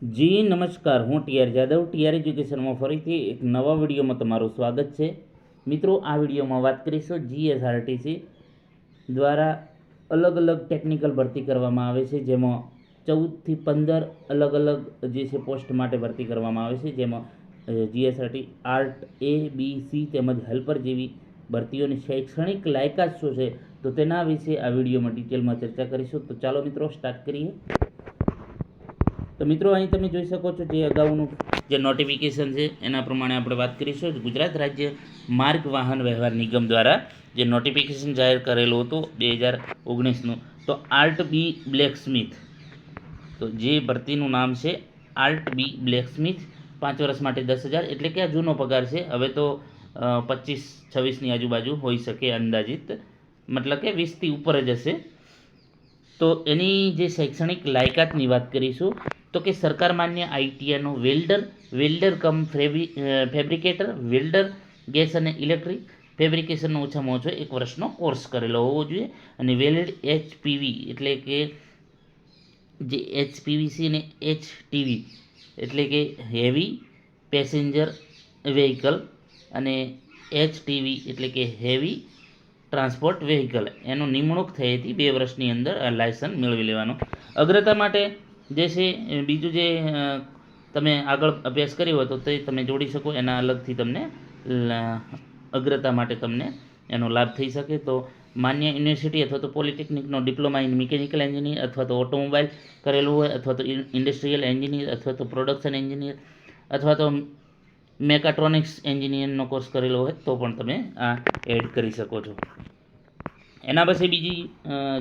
જી નમસ્કાર, હું TR Jadav TR એજ્યુકેશનમાં ફરીથી એક નવા વિડીયોમાં તમારું સ્વાગત છે. મિત્રો, આ વિડીયોમાં વાત કરીશું જીએસઆરટીસી દ્વારા અલગ અલગ ટેકનિકલ ભરતી કરવામાં આવે છે, જેમાં 14 થી 15 અલગ અલગ જે છે પોસ્ટ માટે ભરતી કરવામાં આવે છે, જેમાં જીએસઆરટી આર્ટ A, B, C તેમજ હેલ્પર જેવી ભરતીઓની શૈક્ષણિક લાયકાત શું છે, તો તેના વિશે આ વિડીયોમાં ડિટેલમાં ચર્ચા કરીશું. તો ચાલો મિત્રો સ્ટાર્ટ કરીએ. તો મિત્રો, અહીં તમે જોઈ શકો છો જે અગાઉનું જે નોટિફિકેશન છે એના પ્રમાણે આપણે વાત કરીશું. ગુજરાત રાજ્ય માર્ગ વાહન વ્યવહાર નિગમ દ્વારા જે નોટિફિકેશન જાહેર કરેલું હતું 2019નું, તો આર્ટ B બ્લેકસ્મિથ, તો જે ભરતીનું નામ છે આર્ટ B બ્લેકસ્મિથ, 5 વર્ષ માટે 10,000, એટલે કે આ જૂનો પગાર છે. હવે તો 25-26ની આજુબાજુ હોઈ શકે અંદાજિત, મતલબ કે 20થી ઉપર જ હશે. તો એની જે શૈક્ષણિક લાયકાતની વાત કરીશું, તો કે સરકાર માન્ય આઈટીઆઈનો વેલ્ડર કમ ફેબ્રિકેટર, વેલ્ડર, ગેસ અને ઇલેક્ટ્રિક ફેબ્રિકેશનનો ઓછામાં ઓછો 1 વર્ષનો કોર્સ કરેલો હોવો જોઈએ. અને વેલિડ HPV એટલે કે જે HPVC અને HTV એટલે કે હેવી પેસેન્જર વેહિકલ અને HTV એટલે કે હેવી ટ્રાન્સપોર્ટ વેહિકલ એનો નિમણૂક થઈ હતી 2 વર્ષની અંદર આ લાયસન્સ મેળવી લેવાનું. અગ્રતા માટે જે છે બીજું જે તમે આગળ અભ્યાસ કર્યો હોય તો તે તમે જોડી શકો, એના અલગથી તમને અગ્રતા માટે તમને એનો લાભ થઈ શકે. તો માન્ય યુનિવર્સિટી અથવા તો પોલિટેકનિકનો ડિપ્લોમા ઇન મિકેનિકલ એન્જિનિયર અથવા તો ઓટોમોબાઈલ કરેલું હોય, અથવા તો ઇન્ડસ્ટ્રીયલ એન્જિનિયર અથવા તો પ્રોડક્શન એન્જિનિયર અથવા તો મેકાટ્રોનિક્સ એન્જિનિયરનો કોર્સ કરેલો હોય તો પણ તમે આ એડ કરી શકો છો. એના પછી બીજી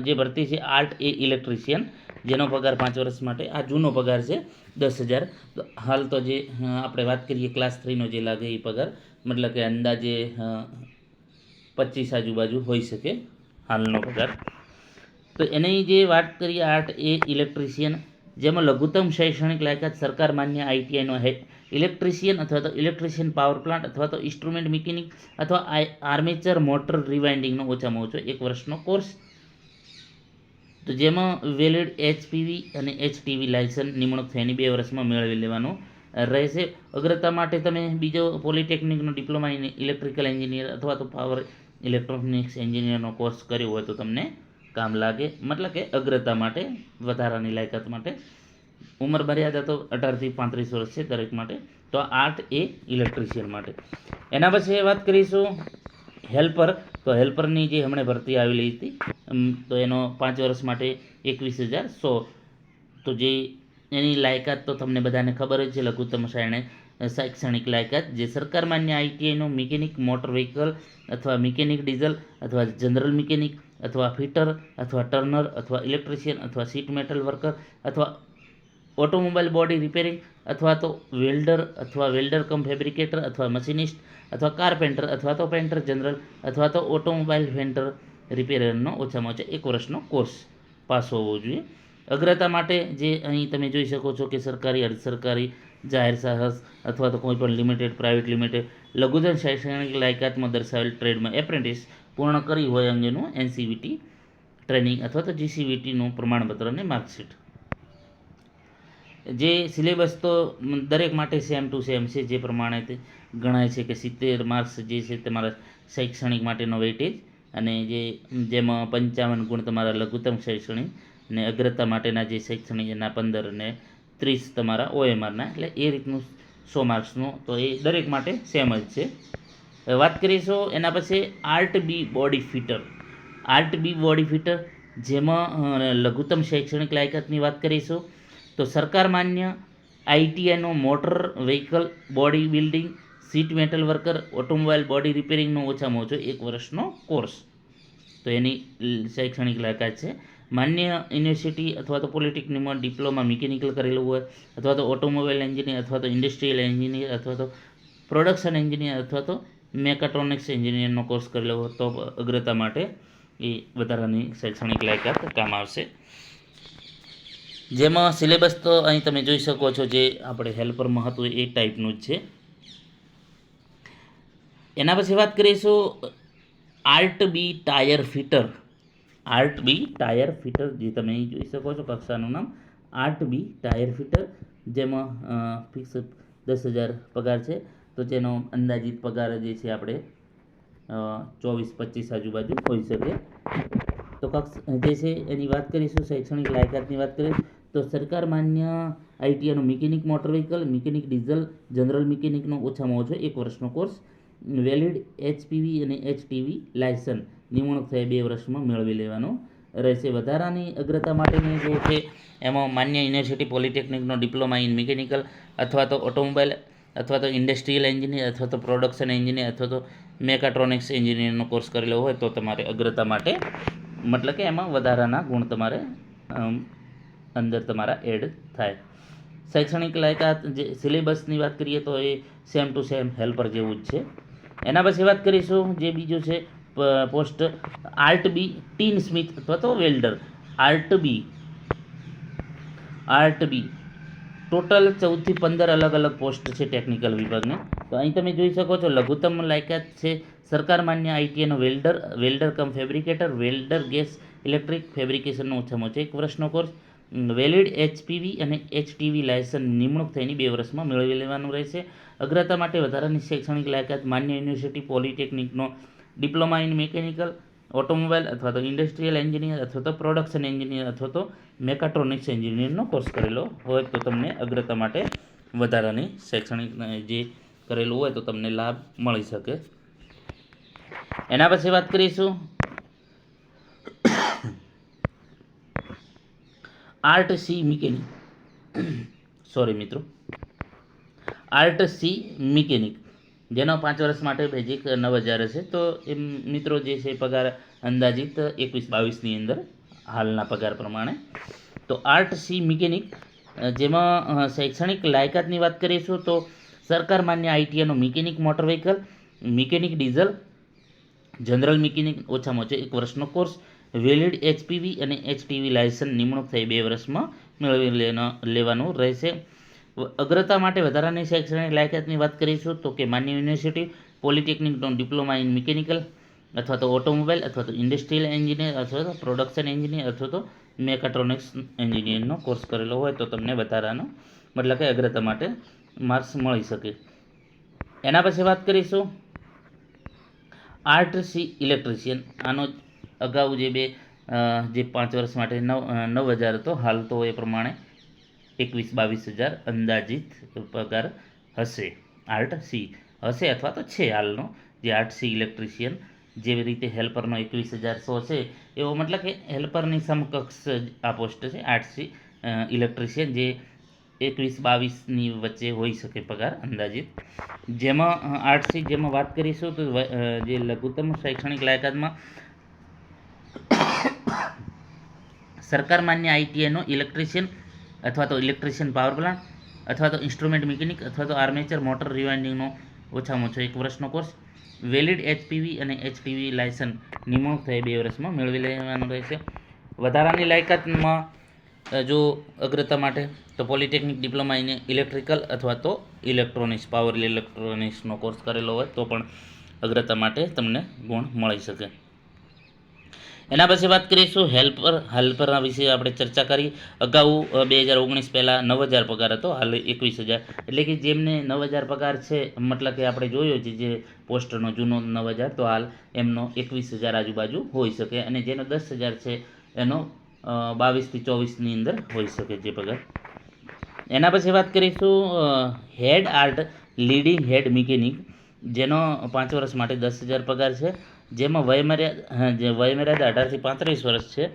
જે ભરતી છે આર્ટ A ઇલેક્ટ્રિશિયન, જેનો પગાર 5 વર્ષ માટે, આ જૂનો પગાર છે 10,000. તો હાલ તો જે આપણે વાત કરીએ ક્લાસ 3નો જે લાગે એ પગાર, મતલબ કે અંદાજે 25 આજુબાજુ હોઈ શકે હાલનો પગાર. તો એની જે વાત કરીએ આર્ટ A ઇલેક્ટ્રિશિયન, જેમાં લઘુત્તમ શૈક્ષણિક લાયકાત સરકાર માન્ય આઈટીઆઈનો ઇલેક્ટ્રિશિયન અથવા તો ઇલેક્ટ્રિશિયન પાવર પ્લાન્ટ અથવા તો ઇન્સ્ટ્રુમેન્ટ મિકેનિક અથવા આર્મેચર મોટર રિવાઇન્ડિંગનો ઓછામાં ઓછો 1 વર્ષનો કોર્સ, તો જેમાં વેલિડ HPV અને HTV લાયસન્સ નિમણૂક થયાની 2 વર્ષમાં મેળવી લેવાનું રહેશે. અગ્રતા માટે તમે બીજો પોલિટેકનિકનો ડિપ્લોમા ઇન ઇલેક્ટ્રિકલ એન્જિનિયર અથવા તો પાવર ઇલેક્ટ્રોનિક્સ એન્જિનિયરનો કોર્સ કર્યો હોય તો તમને કામ લાગે, મતલબ કે અગ્રતા માટે, વધારાની લાયકાત માટે. ઉંમર મર્યાદા તો 18થી 35 વર્ષ છે દરેક માટે. તો આર્ટ A ઇલેક્ટ્રિશિયન માટે. એના પછી વાત કરીશું હેલ્પર. તો હેલ્પરની જે હમણાં ભરતી આવેલી હતી, તો એનો 5 વર્ષ માટે 21,100. તો જે એની લાયકાત તો તમને બધાને ખબર જ છે, લઘુત્તમ શૈક્ષણિક લાયકાત જે સરકાર માન્ય આઈટીઆઈનો મિકેનિક મોટર વ્હીકલ અથવા મિકેનિક ડીઝલ અથવા જનરલ મિકેનિક અથવા ફિટર અથવા ટર્નર અથવા ઇલેક્ટ્રિશિયન અથવા શીટ મેટલ વર્કર અથવા ઓટોમોબાઈલ બોડી રિપેરિંગ અથવા તો વેલ્ડર અથવા વેલ્ડર કમ ફેબ્રિકેટર અથવા મશીનિસ્ટ અથવા કારપેન્ટર અથવા તો પેન્ટર જનરલ અથવા તો ઓટોમોબાઈલ પેન્ટર રિપેરરનો ઓછામાં ઓછા 1 વર્ષનો કોર્સ પાસ હોવો જોઈએ. અગ્રતા માટે જે અહીં તમે જોઈ શકો છો કે સરકારી, અર્ધ સરકારી, જાહેર સાહસ અથવા તો કોઈ પણ લિમિટેડ, પ્રાઇવેટ લિમિટેડ લઘુત્તમ શૈક્ષણિક લાયકાતમાં દર્શાવેલ ટ્રેડમાં એપ્રેન્ટિસ પૂર્ણ કરી હોય અંગેનું NCVT ટ્રેનિંગ અથવા તો GCVTનું પ્રમાણપત્ર અને માર્કશીટ. જે સિલેબસ તો દરેક માટે સેમ ટુ સેમ છે, જે પ્રમાણે તે ગણાય છે કે 70 માર્ક્સ જે છે તમારા શૈક્ષણિક માટેનો વેઇટેજ, અને જેમાં 55 ગુણ તમારા લઘુત્તમ શૈક્ષણિક અને અગ્રતા માટેના જે શૈક્ષણિક એના 15 અને 30 તમારા OMRના, એટલે એ રીતનું 100 માર્ક્સનું, તો એ દરેક માટે સેમ જ છે. વાત કરીશું એના પછી આર્ટ B body fitter. Art B body fitter, જેમાં લઘુત્તમ શૈક્ષણિક લાયકાતની વાત કરીશું, તો સરકાર માન્ય આઈટીઆઈનો motor vehicle body building, sheet metal worker, automobile body રિપેરિંગનો ઓછામાં ઓછો 1 વર્ષનો કોર્સ, તો એની શૈક્ષણિક લાયકાત છે. માન્ય યુનિવર્સિટી અથવા તો પોલિટેકનિકમાં ડિપ્લોમા મિકેનિકલ કરેલું હોય, અથવા તો ઓટોમોબાઈલ એન્જિનિયર અથવા તો ઇન્ડસ્ટ્રીયલ એન્જિનિયર અથવા તો પ્રોડક્શન એન્જિનિયર અથવા તો મેકાટ્રોનિક્સ એન્જિનિયરનો કોર્સ કરેલો હોય તો અગ્રતા માટે એ વધારાની શૈક્ષણિક લાયકાત કામ આવશે. જેમાં સિલેબસ તો અહીં તમે જોઈ શકો છો, જે આપણે હેલ્પરમાં હતું એ ટાઈપનું જ છે. એના પછી વાત કરીશું art B tyre fitter. Art B tyre fitter, જે તમે અહીં જોઈ શકો છો કક્ષાનું નામ આર્ટ B ટાયર ફિટર, જેમાં ફિક્સ 10,000 પગાર છે, તો જેનો અંદાજિત પગાર જે છે આપણે 24-25 આજુબાજુ હોઈ શકે. તો જે છે એની વાત કરીશું. શૈક્ષણિક લાયકાતની વાત કરીએ તો સરકાર માન્ય આઈટીઆઈનો mechanic motor vehicle, mechanic diesel, general મિકેનિકનો ઓછામાં ઓછો 1 વર્ષનો કોર્સ, વેલિડ HPV અને HTV લાયસન્સ નિમણૂક થયા 2 વર્ષમાં મેળવી લેવાનો રહેશે. વધારાની અગ્રતા માટેની જે છે એમાં માન્ય યુનિવર્સિટી પોલિટેકનિકનો ડિપ્લોમા ઇન મિકેનિકલ અથવા તો ઓટોમોબાઈલ અથવા તો ઇન્ડસ્ટ્રીયલ એન્જિનિયર અથવા તો પ્રોડક્શન એન્જિનિયર અથવા તો મેકાટ્રોનિક્સ એન્જિનિયરનો કોર્સ કરેલો હોય તો તમારે અગ્રતા માટે, મતલબ કે એમાં વધારાના ગુણ તમારે અંદર તમારા એડ થાય. શૈક્ષણિક લાયકાત જે સિલેબસની વાત કરીએ તો એ સેમ ટુ સેમ હેલ્પર જેવું જ છે. એના પછી વાત કરીશું જે બીજું છે પોસ્ટ આર્ટ બી ટીન સ્મિથ અથવા તો વેલ્ડર. આર્ટ બી ટોટલ 14 થી 15 અલગ અલગ પોસ્ટ છે ટેકનિકલ વિભાગની. તો અહીં તમે જોઈ શકો છો લઘુત્તમ લાયકાત છે સરકાર માન્ય આઈટીઆઈનો વેલ્ડર કમ ફેબ્રિકેટર, વેલ્ડર ગેસ ઇલેક્ટ્રિક ફેબ્રિકેશનનો ઓછામાં ઓછો 1 વર્ષનો કોર્સ, વેલિડ HPV અને HTV લાયસન્સ નિમણૂક થઈને 2 વર્ષમાં મેળવી લેવાનું રહેશે. અગ્રતા માટે વધારાની શૈક્ષણિક લાયકાત માન્ય યુનિવર્સિટી પોલિટેકનિકનો ડિપ્લોમા ઇન મિકેનિકલ, ઓટોમોબાઈલ અથવા તો ઇન્ડસ્ટ્રીયલ એન્જિનિયર અથવા તો પ્રોડક્શન એન્જિનિયર અથવા તો મેકાટ્રોનિક્સ એન્જિનિયરનો કોર્સ કરેલો હોય તો તમને અગ્રતા માટે વધારાની શૈક્ષણિક જે કરેલું હોય તો તમને લાભ મળી શકે. એના પછી વાત કરીશું art C mechanic. Art C mechanic જેનો 5 વર્ષ માટે બેઝિક 9,000 હશે. તો એ મિત્રો જે છે પગાર અંદાજિત 21-22ની અંદર હાલના પગાર પ્રમાણે. તો આર્ટ સી મિકેનિક જેમાં શૈક્ષણિક લાયકાતની વાત કરીશું તો સરકાર માન્ય આઈટીઆઈનો mechanic motor vehicle, mechanic diesel, general mechanic ઓછામાં ઓછો 1 વર્ષનો કોર્સ, વેલિડ HPV અને HTV લાયસન્સ નિમણૂક થઈ 2 વર્ષમાં મેળવી લેવાનું રહેશે. અગ્રતા માટે વધારાની શૈક્ષણિક લાયકાતની વાત કરીશું તો કે માન્ય યુનિવર્સિટી પોલિટેકનિકનો ડિપ્લોમા ઇન મિકેનિકલ અથવા તો ઓટોમોબાઈલ અથવા તો ઇન્ડસ્ટ્રીયલ એન્જિનિયર અથવા તો પ્રોડક્શન એન્જિનિયર અથવા તો મેકાટ્રોનિક્સ એન્જિનિયરનો કોર્સ કરેલો હોય તો તમને વધારાનો, મતલબ કે અગ્રતા માટે માર્ક્સ મળી શકે. એના પછી વાત કરીશું આર્ટ સી ઇલેક્ટ્રિશિયન. આનો અગાઉ જે 5 વર્ષ માટે 9,000 હતો, હાલ તો એ પ્રમાણે 21-22,000 અંદાજિત પગાર હશે. આર્ટ સી હશે અથવા તો છે હાલનો જે આર્ટ સી ઇલેક્ટ્રિશિયન. જેવી રીતે હેલ્પરનો 21,100 છે એવો મતલબ કે હેલ્પરની સમકક્ષ આ પોસ્ટ છે આર્ટ સી ઇલેક્ટ્રિશિયન, જે 21-22ની વચ્ચે હોઈ શકે પગાર અંદાજિત. જેમાં આર્ટ સી જેમાં વાત કરીશું તો જે લઘુત્તમ શૈક્ષણિક લાયકાતમાં સરકાર માન્ય આઈટીઆઈનો ઇલેક્ટ્રિશિયન અથવા તો ઇલેક્ટ્રિશિયન પાવર પ્લાન્ટ અથવા તો ઇન્સ્ટ્રુમેન્ટ મિકેનિક અથવા તો આર્મેચર મોટર રિવાઇન્ડિંગનો ઓછામાં ઓછો 1 વર્ષનો કોર્સ, વેલિડ HPV અને HTV લાયસન્સ નિમણૂક થઈ 2 વર્ષમાં મેળવી લેવાનું રહેશે. વધારાની લાયકાતમાં જો અગ્રતા માટે તો પોલિટેકનિક ડિપ્લોમા ઇન ઇલેક્ટ્રિકલ અથવા તો ઇલેક્ટ્રોનિક્સ, પાવર ઇલેક્ટ્રોનિક્સનો કોર્સ કરેલો હોય તો પણ અગ્રતા માટે તમને ગુણ મળી શકે. એના પછી વાત કરીશું હેલ્પરના વિશે આપણે ચર્ચા કરી. અગાઉ 2019 પહેલાં 9,000 પગાર હતો, હાલ 21,000. એટલે કે જેમને 9,000 પગાર છે, મતલબ કે આપણે જોયો છે જે પોસ્ટનો જૂનો 9,000, તો હાલ એમનો 21,000 આજુબાજુ હોઈ શકે અને જેનો 10,000 છે એનો 22-24ની અંદર હોઈ શકે જે પગાર. એના પછી વાત કરીશું હેડ આર્ટ લીડિંગ હેડ મિકેનિક, જેનો 5 વર્ષ માટે 10,000 પગાર છે, જેમાં વયમર્યાદા 18 થી 35 વર્ષ છે.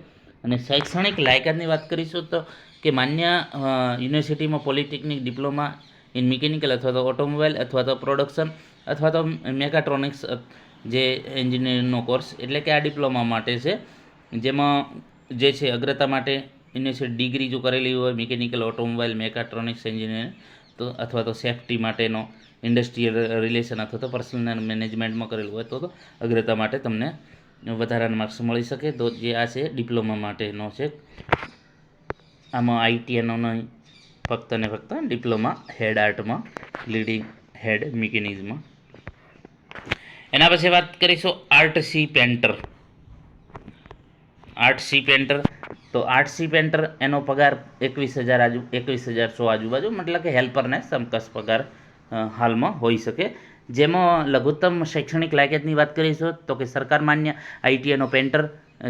અને શૈક્ષણિક લાયકાતની વાત કરીશું તો કે માન્ય યુનિવર્સિટીમાં પોલિટેકનિક ડિપ્લોમા ઇન મિકેનિકલ અથવા તો ઓટોમોબાઈલ અથવા તો પ્રોડક્શન અથવા તો મેકાટ્રોનિક્સ જે એન્જિનિયરિંગનો કોર્સ, એટલે કે આ ડિપ્લોમા માટે છે. જેમાં જે છે અગ્રતા માટે યુનિવર્સિટી ડિગ્રી જો કરેલી હોય મિકેનિકલ, ઓટોમોબાઈલ, મેકાટ્રોનિક્સ એન્જિનિયરિંગ તો અથવા તો સેફ્ટી માટેનો ઇન્ડસ્ટ્રીયલ રિલેશન અથવા તો પર્સનલ મેનેજમેન્ટમાં કરેલું હોય તો અગ્રતા માટે તમને વધારાના માર્ક્સ મળી શકે. તો જે આ છે ડિપ્લોમા માટેનો છે. આમાં આઈટીઆઈનો નહીં, ફક્ત ને ફક્ત ડિપ્લોમા હેડ આર્ટમાં, લીડિંગ હેડ મિકેનિઝમાં. એના પછી વાત કરીશું આર્ટ સી પેન્ટર. તો આરસી પેન્ટર એનો પગાર 21,100 આજુબાજુ, મતલબ કે હેલ્પરને સમકક્ષ પગાર હાલમાં હોઈ શકે. જેમાં લઘુત્તમ શૈક્ષણિક લાયકાતની વાત કરીશું તો કે સરકાર માન્ય આઈટીઆઈનો પેન્ટર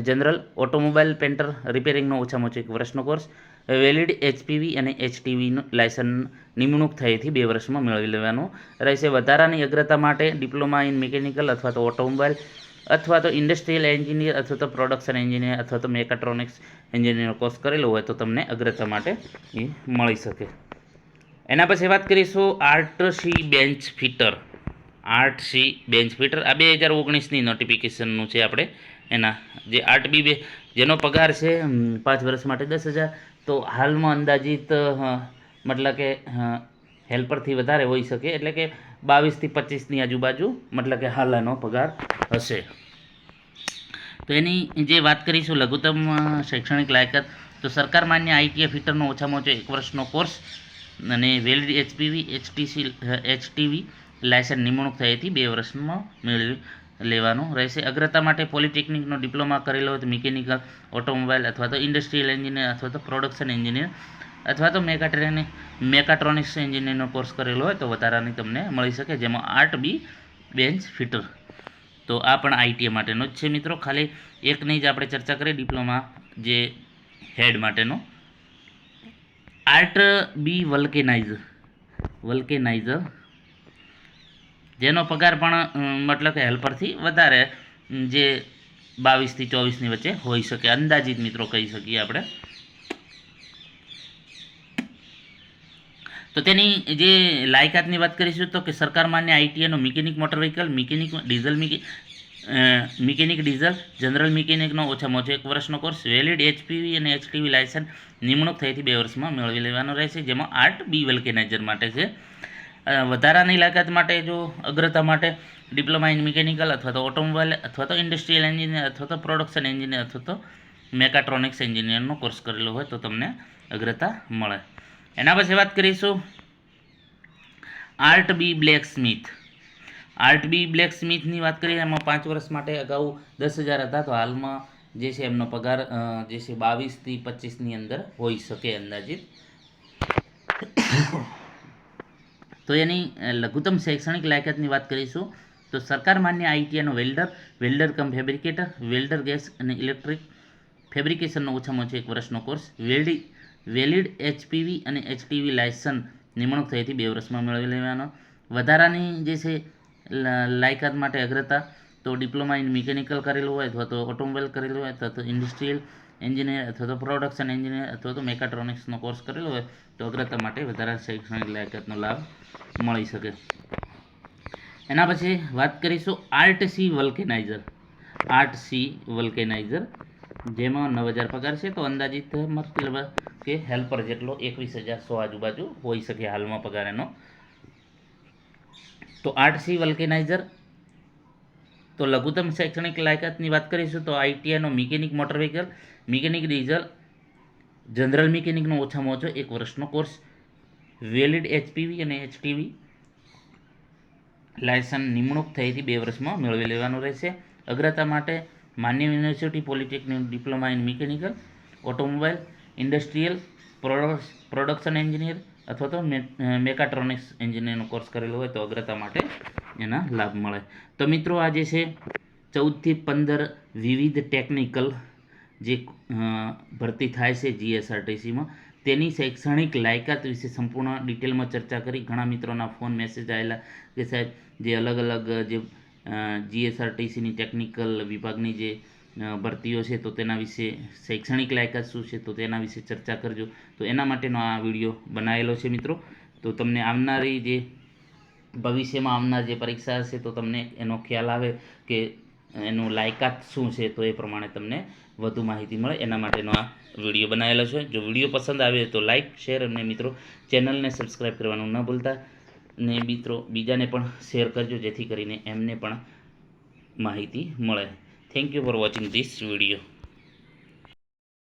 જનરલ, ઓટોમોબાઈલ પેન્ટર રિપેરિંગનો ઓછામાં ઓછો 1 વર્ષનો કોર્સ, વેલિડ એચપીવી અને એચટીવીનું લાયસન્સ નિમણૂક થયેથી 2 વર્ષમાં મેળવી લેવાનું રહેશે. વધારાની અગ્રતા માટે ડિપ્લોમા ઇન મિકેનિકલ અથવા તો ઓટોમોબાઈલ અથવા તો ઇન્ડસ્ટ્રીયલ એન્જિનિયર અથવા તો પ્રોડક્શન એન્જિનિયર અથવા તો મેકાટ્રોનિક્સ એન્જિનિયરનો કોર્સ કરેલો હોય તો તમને અગ્રતા માટે એ મળી શકે. એના પછી વાત કરીશું આર્ટસી બેન્ચ ફિટર. આર્ટસી બેન્ચ ફિટર આ 2019ની નોટિફિકેશનનું છે. આપણે એના જે જેનો પગાર છે 5 વર્ષ માટે 10,000, તો હાલમાં અંદાજિત મતલબ કે હેલ્પરથી વધારે હોઈ શકે, એટલે કે 22 થી 25ની આજુબાજુ મતલબ કે હાલ એનો પગાર હશે. તો એની જે વાત કરીશું લઘુત્તમ શૈક્ષણિક લાયકાત, તો સરકાર માન્ય આઈટીઆઈ ફિટરનો ઓછામાં ઓછો 1 વર્ષનો કોર્સ અને વેલિડ એચપીવી એચટીવી લાયસન્સ નિમણૂક થયેથી 2 વર્ષમાં મેળવી લેવાનું રહેશે. અગ્રતા માટે પોલિટેકનિકનો ડિપ્લોમા કરેલો હોય તો મિકેનિકલ, ઓટોમોબાઈલ અથવા તો ઇન્ડસ્ટ્રીયલ એન્જિનિયર અથવા તો પ્રોડક્શન એન્જિનિયર અથવા તો મેકાટ્રોનિક્સ એન્જિનિયરનો કોર્સ કરેલો હોય તો વધારાની તમને મળી શકે, જેમાં આર્ટ બી બેન્ચ ફિટર. તો આ પણ આઈટીઆઈ માટેનો જ છે મિત્રો. ખાલી એકની જ આપણે ચર્ચા કરીએ ડિપ્લોમા જે હેડ માટેનો. આર્ટ બી વલ્કેનાઇઝર જેનો પગાર પણ મતલબ કે હેલ્પરથી વધારે જે 22 થી 24ની વચ્ચે હોઈ શકે, અંદાજિત મિત્રો કહી શકીએ આપણે. તો તેની જે લાયકાતની વાત કરીશું તો કે સરકાર માન્ય આઈટીઆઈનો mechanic motor vehicle, mechanic diesel, general મિકેનિકનો ઓછામાં ઓછો 1 વર્ષનો કોર્સ, વેલિડ એચપીવી અને એચટીવી લાયસન્સ નિમણૂક થયેથી 2 વર્ષમાં મેળવી લેવાનો રહેશે, જેમાં આર્ટ બી વલ્કેનાઇઝર માટે છે. વધારાની લાયકાત માટે જો અગ્રતા માટે ડિપ્લોમા ઇન મિકેનિકલ અથવા તો ઓટોમોબાઈલ અથવા તો ઇન્ડસ્ટ્રીયલ એન્જિનિયર અથવા તો પ્રોડક્શન એન્જિનિયર અથવા તો મેકાટ્રોનિક્સ એન્જિનિયરનો કોર્સ કરેલો હોય તો તમને અગ્રતા મળે. એના પછી વાત કરીશું આર્ટ બી બ્લેકસ્મિથની વાત કરીએ. એમાં 5 વર્ષ માટે અગાઉ 10,000 હતા, તો હાલમાં જે છે એમનો પગાર જે છે 22 થી 25ની અંદર હોઈ શકે અંદાજિત. તો એની લઘુત્તમ શૈક્ષણિક લાયકાતની વાત કરીશું તો સરકાર માન્ય આઈટીઆઈનો વેલ્ડર કમ ફેબ્રિકેટર, વેલ્ડર ગેસ અને ઇલેક્ટ્રિક ફેબ્રિકેશનનો ઓછામાં ઓછો 1 વર્ષનો કોર્સ, વેલિડ એચપીવી અને એચટીવી લાયસન્સ નિમણૂક થયેથી 2 વર્ષમાં મેળવી લેવાનો. વધારાની જે છે લાયકાત માટે અગ્રતા તો ડિપ્લોમા ઇન મિકેનિકલ કરેલું હોય અથવા તો ઓટોમોબાઈલ કરેલું હોય અથવા તો ઇન્ડસ્ટ્રીયલ એન્જિનિયર અથવા તો પ્રોડક્શન એન્જિનિયર અથવા તો મેકાટ્રોનિક્સનો કોર્સ કરેલો હોય તો અગ્રતા માટે વધારે શૈક્ષણિક લાયકાતનો લાભ મળી શકે. એના પછી વાત કરીશું આર્ટસી વલ્કેનાઇઝર જેમાં 9,000 પગાર છે, તો અંદાજિત મતલબ કે હેલ્પર જેટલો 21,100 આજુબાજુ હોઈ શકે હાલમાં પગાર એનો. તો આર્ટસી વલ્કેનાઇઝર તો લઘુત્તમ શૈક્ષણિક લાયકાતની વાત કરીશું તો આઈટીઆઈનો mechanic motor vehicle, mechanic diesel, general મિકેનિકનો ઓછામાં ઓછો 1 વર્ષનો કોર્સ, વેલિડ એચપીવી અને એચટીવી લાયસન્સ નિમણૂક થયેથી 2 વર્ષમાં મેળવી લેવાનું રહેશે. અગ્રતા માટે માન્ય university polytechnic diploma in mechanical, automobile, industrial, production engineer અથવા તો મેકાટ્રોનિક્સ એન્જિનિયરનો કોર્સ કરેલો હોય તો અગ્રતા માટે એના લાભ મળે. તો મિત્રો આ જે છે 14 થી 15 વિવિધ ટેકનિકલ જે ભરતી થાય છે જીએસઆરટીસીમાં તેની શૈક્ષણિક લાયકાત વિશે સંપૂર્ણ ડિટેલમાં ચર્ચા કરી. ઘણા મિત્રોના ફોન મેસેજ આવેલા કે સાહેબ જે અલગ અલગ જે જીએસઆરટીસીની ટેકનિકલ વિભાગની જે ભરતીઓ છે તો તેના વિશે શૈક્ષણિક લાયકાત શું છે તો તેના વિશે ચર્ચા કરજો. તો એના માટેનો આ વિડીયો બનાવેલો છે મિત્રો. તો તમને આવનારી જે ભવિષ્યમાં આવનાર જે પરીક્ષા હશે તો તમને એનો ખ્યાલ આવે કે એનું લાયકાત શું છે, તો એ પ્રમાણે તમને વધુ માહિતી મળે એના માટેનો આ વિડીયો બનાવેલો છે. જો વિડીયો પસંદ આવે તો લાઇક, શેર અને મિત્રો ચેનલને સબસ્ક્રાઈબ કરવાનું ન ભૂલતા ને મિત્રો બીજાને પણ શેર કરજો જેથી કરીને એમને પણ માહિતી મળે. Thank you for watching this video.